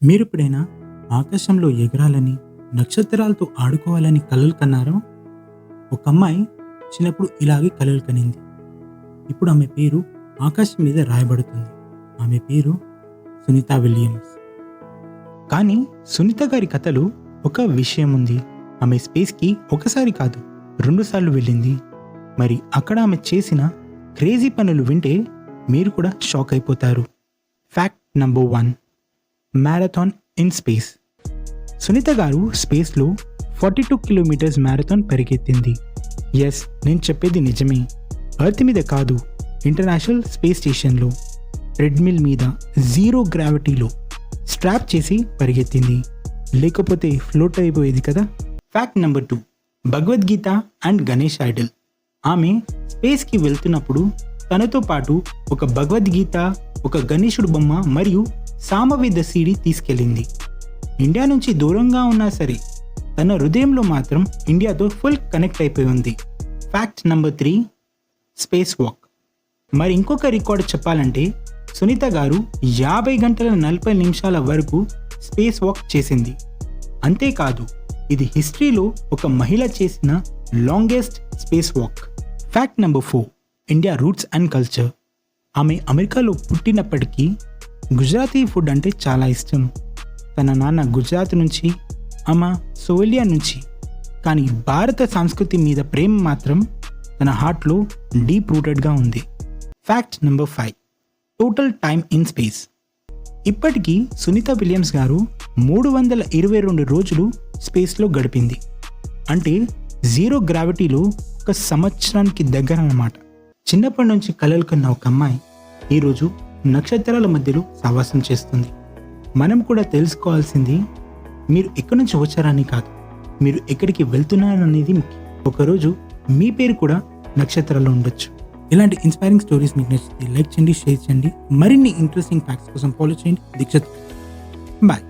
మీరెప్పుడైనా ఆకాశంలో ఎగరాలని, నక్షత్రాలతో ఆడుకోవాలని కలలు కన్నారా? ఒక అమ్మాయి చిన్నప్పుడు ఇలాగే కలలు కనింది. ఇప్పుడు ఆమె పేరు ఆకాశం మీద రాయబడుతుంది. ఆమె పేరు సునీత విలియమ్స్. కానీ సునీత గారి కథలో ఒక విషయం ఉంది. ఆమె స్పేస్కి ఒకసారి కాదు 2 సార్లు వెళ్ళింది. మరి అక్కడ ఆమె చేసిన క్రేజీ పనులు వింటే మీరు కూడా షాక్ అయిపోతారు. Fact number 1, marathon in space. Sunita garu స్పేస్లో 42 కిలోమీటర్స్ మ్యారథాన్ పరిగెత్తింది. ఎస్, నేను చెప్పేది నిజమే. ఎర్త్ మీద కాదు, ఇంటర్నేషనల్ స్పేస్ స్టేషన్లో ట్రెడ్మిల్ మీద 0 గ్రావిటీలో స్ట్రాప్ చేసి పరిగెత్తింది. లేకపోతే ఫ్లోట్ అయిపోయేది కదా. Fact number 2, Bhagavad Gita and Ganesh Idol. ఆమె స్పేస్కి వెళ్తున్నప్పుడు తనతో పాటు ఒక భగవద్గీత, ఒక గణేశుడు బొమ్మ మరియు సామవేద సీడీ తీసుకెళ్ళింది. ఇండియా నుంచి దూరంగా ఉన్నా సరే తన హృదయంలో మాత్రం ఇండియాతో ఫుల్ కనెక్ట్ అయిపోయి ఉంది. Fact number 3, space walk. మరి ఇంకొక రికార్డు చెప్పాలంటే సునీత గారు 50 గంటల 40 నిమిషాల వరకు స్పేస్ వాక్ చేసింది. అంతేకాదు, ఇది హిస్టరీలో ఒక మహిళ చేసిన longest space walk. Fact number 4, India roots and culture. ఆమె అమెరికాలో పుట్టినప్పటికీ గుజరాతీ ఫుడ్ అంటే చాలా ఇష్టం. తన నాన్న గుజరాత్ నుంచి, అమ్మ సోలియా నుంచి. కానీ భారత సంస్కృతి మీద ప్రేమ మాత్రం తన హార్ట్లో డీప్ రూటెడ్గా ఉంది. Fact number 5, total time in space. ఇప్పటికీ సునీత విలియమ్స్ గారు 322 రోజులు స్పేస్లో గడిపింది. అంటే 0 గ్రావిటీలో ఒక సంవత్సరానికి దగ్గర అన్నమాట. చిన్నప్పటి నుంచి కలలు కన్న ఒక అమ్మాయి ఈరోజు నక్షత్రాల మధ్యలో సావాసం చేస్తుంది. మనం కూడా తెలుసుకోవాల్సింది మీరు ఎక్కడి నుంచి వచ్చారని కాదు, మీరు ఎక్కడికి వెళ్తున్నారనేది ముఖ్యం. ఒకరోజు మీ పేరు కూడా నక్షత్రాల్లో ఉండొచ్చు. ఇలాంటి ఇన్స్పైరింగ్ స్టోరీస్ మీకు నచ్చితే లైక్ చేయండి, షేర్ చేయండి. మరిన్ని ఇంట్రెస్టింగ్ ఫ్యాక్ట్స్ కోసం ఫాలో చేయండి దీక్షిత్. బాయ్.